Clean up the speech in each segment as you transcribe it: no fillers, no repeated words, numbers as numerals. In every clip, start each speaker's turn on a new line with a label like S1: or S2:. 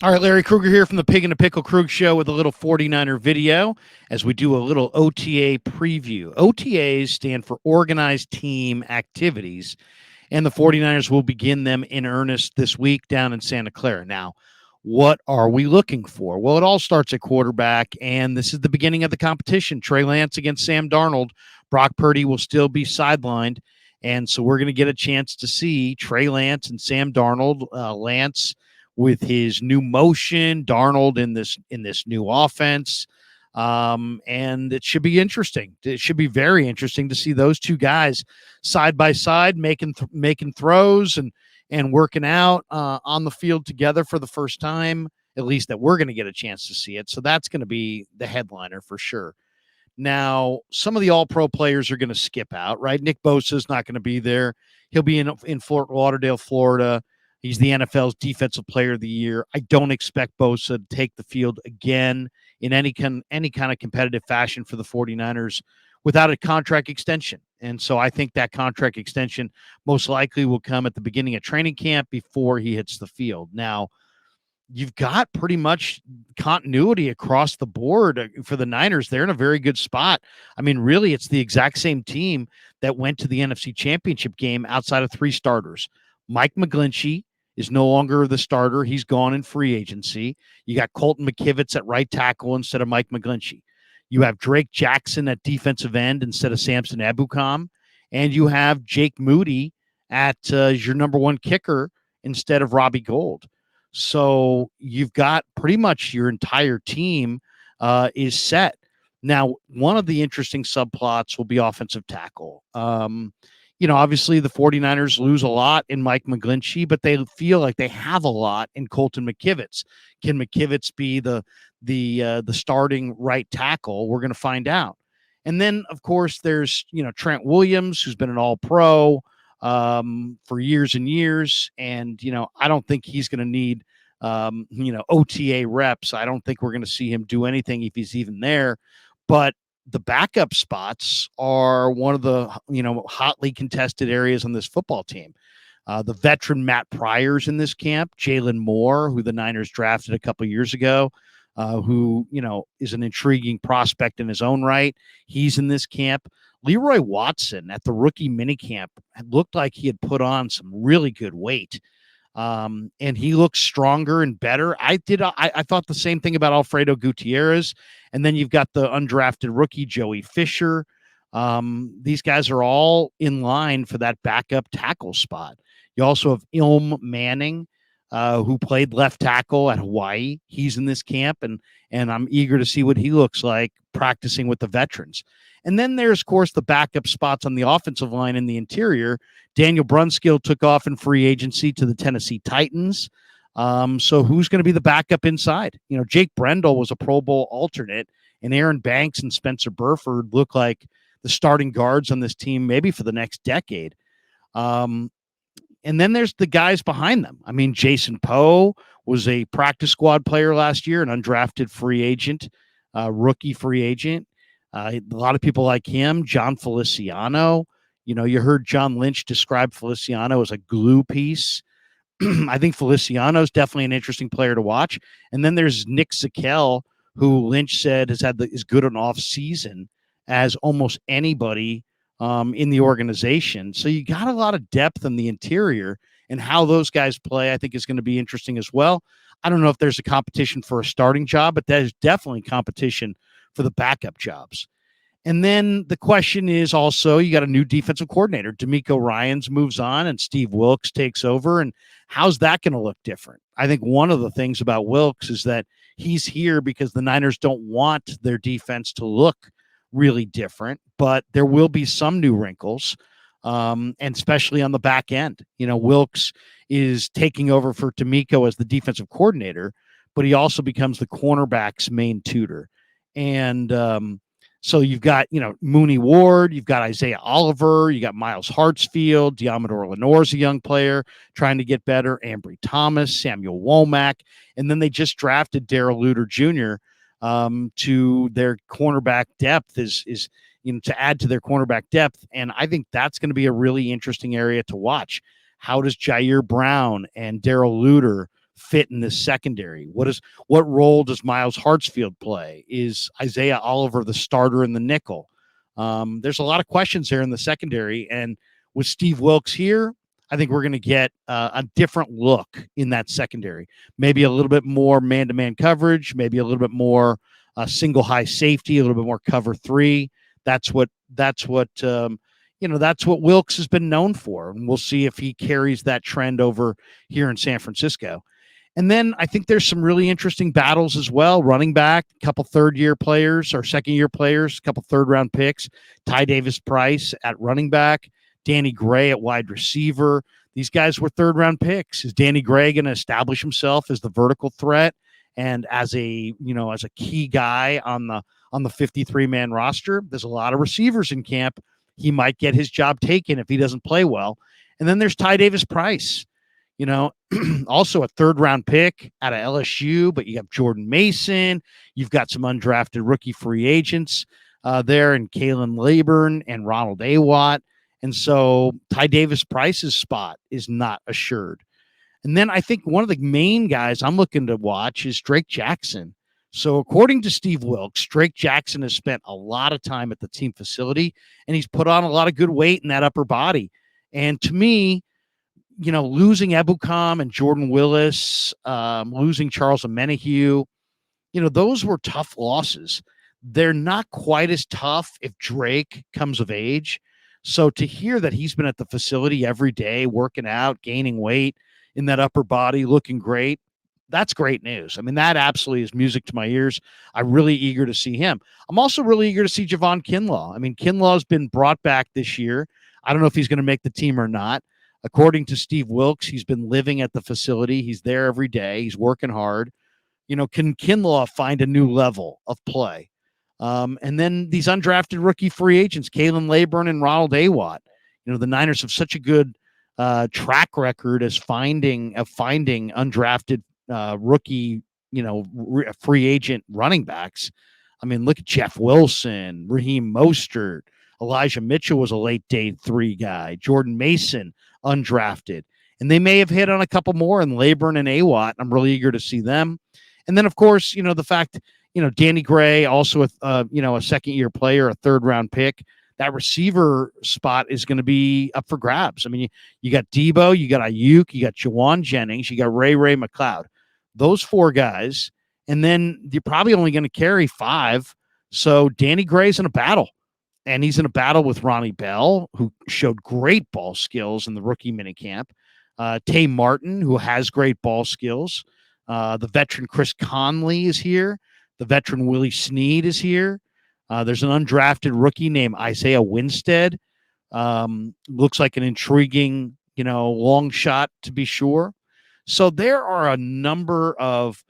S1: All right, Larry Krueger here from the Pig and a Pickle Krug Show with a little 49er video as we do a little OTA preview. OTAs stand for Organized Team Activities, and the 49ers will begin them in earnest this week down in Santa Clara. Now, what are we looking for? Well, it all starts at quarterback, and this is the beginning of the competition. Trey Lance against Sam Darnold. Brock Purdy will still be sidelined, and so we're going to get a chance to see Trey Lance and Sam Darnold. Lance with his new motion, Darnold in this new offense. And it should be interesting. It should be very interesting to see those two guys side by side making throws and working out on the field together for the first time, at least that we're going to get a chance to see it. So that's going to be the headliner for sure. Now, some of the all-pro players are going to skip out, right? Nick Bosa is not going to be there. He'll be in Fort Lauderdale, Florida. He's the NFL's Defensive Player of the Year. I don't expect Bosa to take the field again in any kind of competitive fashion for the 49ers without a contract extension. And so I think that contract extension most likely will come at the beginning of training camp before he hits the field. Now, you've got pretty much continuity across the board for the Niners. They're in a very good spot. I mean, really, it's the exact same team that went to the NFC Championship game outside of three starters. Mike McGlinchey is no longer the starter. He's gone in free agency. You got Colton McKivitz at right tackle instead of Mike McGlinchey. You have Drake Jackson at defensive end instead of Samson Ebukam. And you have Jake Moody at your number one kicker instead of Robbie Gould. So you've got pretty much your entire team is set. Now, one of the interesting subplots will be offensive tackle. Obviously the 49ers lose a lot in Mike McGlinchey, but they feel like they have a lot in Colton McKivitz. Can McKivitz be the starting right tackle? We're going to find out. And then, of course, there's, Trent Williams, who's been an all-pro for years and years. And, I don't think he's going to need, OTA reps. I don't think we're going to see him do anything if he's even there. But the backup spots are one of the, hotly contested areas on this football team. The veteran Matt Pryor's in this camp, Jalen Moore, who the Niners drafted a couple years ago, who, is an intriguing prospect in his own right. He's in this camp. Leroy Watson at the rookie minicamp looked like he had put on some really good weight. And he looks stronger and better. I thought the same thing about Alfredo Gutierrez. And then you've got the undrafted rookie, Joey Fisher. These guys are all in line for that backup tackle spot. You also have Ilm Manning, who played left tackle at Hawaii. He's in this camp, and I'm eager to see what he looks like practicing with the veterans. And then there's, of course, the backup spots on the offensive line in the interior. Daniel Brunskill took off in free agency to the Tennessee Titans. So who's going to be the backup inside? Jake Brendel was a Pro Bowl alternate, and Aaron Banks and Spencer Burford look like the starting guards on this team maybe for the next decade. And then there's the guys behind them. I mean, Jason Poe was a practice squad player last year, an undrafted free agent, rookie free agent. A lot of people like him. John Feliciano. You heard John Lynch describe Feliciano as a glue piece. I think Feliciano is definitely an interesting player to watch. And then there's Nick Zakelj, who Lynch said has had as good an off season as almost anybody in the organization. So you got a lot of depth in the interior, and how those guys play, I think, is going to be interesting as well. I don't know if there's a competition for a starting job, but there's definitely competition for the backup jobs. And then the question is also, you got a new defensive coordinator. DeMeco Ryans moves on and Steve Wilks takes over. And how's that going to look different? I think one of the things about Wilks is that he's here because the Niners don't want their defense to look really different, but there will be some new wrinkles, and especially on the back end. Wilks is taking over for DeMeco as the defensive coordinator, but he also becomes the cornerback's main tutor. And so you've got, Mooney Ward, you've got Isaiah Oliver, you got Miles Hartsfield, Diamador Lenore's a young player trying to get better, Ambry Thomas, Samuel Womack, and then they just drafted Darrell Luter Jr. To their cornerback depth is to add to their cornerback depth, and I think that's going to be a really interesting area to watch. How does Jair Brown and Darrell Luter fit in this secondary? What role does Miles Hartsfield play? Is Isaiah Oliver the starter in the nickel? There's a lot of questions there in the secondary, and with Steve Wilks here, I think we're going to get a different look in that secondary. Maybe a little bit more man-to-man coverage, maybe a little bit more single high safety, a little bit more cover three. That's what that's what Wilks has been known for, and we'll see if he carries that trend over here in San Francisco. And then I think there's some really interesting battles as well. Running back, a couple third-year players or second-year players, a couple third-round picks. Ty Davis-Price at running back, Danny Gray at wide receiver. These guys were third-round picks. Is Danny Gray going to establish himself as the vertical threat and as a key guy on the 53-man roster? There's a lot of receivers in camp. He might get his job taken if he doesn't play well. And then there's Ty Davis-Price. Also a third-round pick out of LSU, but you have Jordan Mason. You've got some undrafted rookie free agents there, and Kalen Laburn and Ronald Awatt. And so Ty Davis-Price's spot is not assured. And then I think one of the main guys I'm looking to watch is Drake Jackson. So according to Steve Wilks, Drake Jackson has spent a lot of time at the team facility, and he's put on a lot of good weight in that upper body. And to me, losing Ebukam and Jordan Willis, losing Charles Omenihu, those were tough losses. They're not quite as tough if Drake comes of age. So to hear that he's been at the facility every day, working out, gaining weight in that upper body, looking great, that's great news. I mean, that absolutely is music to my ears. I'm really eager to see him. I'm also really eager to see Javon Kinlaw. I mean, Kinlaw's been brought back this year. I don't know if he's going to make the team or not. According to Steve Wilks, he's been living at the facility. He's there every day. He's working hard. Can Kinlaw find a new level of play? And then these undrafted rookie free agents, Kalen Laburn and Ronald Awatt. The Niners have such a good track record as finding undrafted rookie, free agent running backs. I mean, look at Jeff Wilson, Raheem Mostert. Elijah Mitchell was a late day 3 guy. Jordan Mason, undrafted. And they may have hit on a couple more in Laburn and Awatt. I'm really eager to see them. And then, of course, the fact, Danny Gray, also a second-year player, a third-round pick. That receiver spot is going to be up for grabs. I mean, you got Debo, you got Ayuk, you got Jawan Jennings, you got Ray McLeod. Those 4 guys. And then you're probably only going to carry 5. So Danny Gray's in a battle. And he's in a battle with Ronnie Bell, who showed great ball skills in the rookie minicamp. Tay Martin, who has great ball skills. The veteran Chris Conley is here. The veteran Willie Snead is here. There's an undrafted rookie named Isaiah Winstead. Looks like an intriguing, long shot to be sure. So there are a number of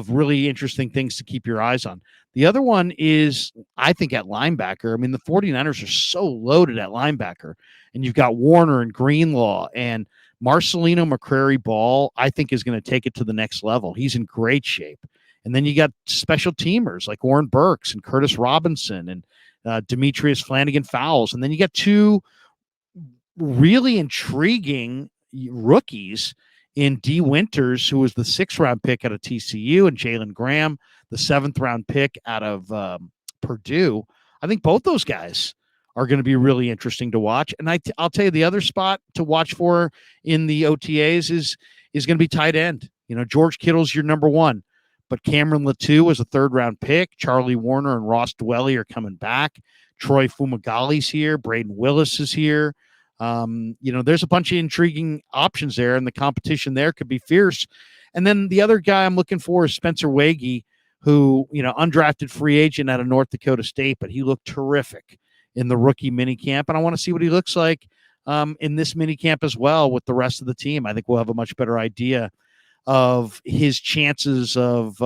S1: really interesting things to keep your eyes on. The other one is, I think, at linebacker. I mean, the 49ers are so loaded at linebacker, and you've got Warner and Greenlaw, and Marcelino McCrary-Ball, I think, is going to take it to the next level. He's in great shape. And then you got special teamers like Warren Burks and Curtis Robinson and Demetrius Flanagan-Fowles. And then you got 2 really intriguing rookies in D. Winters, who was the 6th-round pick out of TCU, and Jalen Graham, the 7th-round pick out of Purdue. I think both those guys are going to be really interesting to watch. And I'll tell you, the other spot to watch for in the OTAs is going to be tight end. George Kittle's your number 1, but Cameron Latou was a 3rd-round pick. Charlie Warner and Ross Dwelly are coming back. Troy Fumagali's here. Braden Willis is here. There's a bunch of intriguing options there, and the competition there could be fierce. And then the other guy I'm looking for is Spencer Wagee, who, undrafted free agent out of North Dakota State, but he looked terrific in the rookie minicamp. And I want to see what he looks like in this minicamp as well with the rest of the team. I think we'll have a much better idea of his chances of,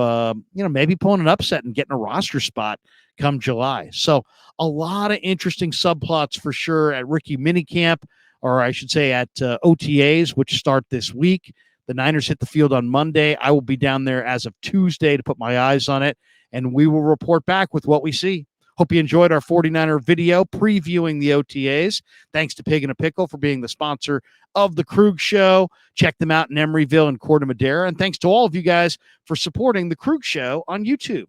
S1: maybe pulling an upset and getting a roster spot come July. So a lot of interesting subplots for sure at rookie minicamp, or I should say at OTAs, which start this week. The Niners hit the field on Monday. I will be down there as of Tuesday to put my eyes on it, and we will report back with what we see. Hope you enjoyed our 49er video previewing the OTAs. Thanks to Pig and a Pickle for being the sponsor of the Krug Show. Check them out in Emeryville and Corte Madera. And thanks to all of you guys for supporting the Krug Show on YouTube.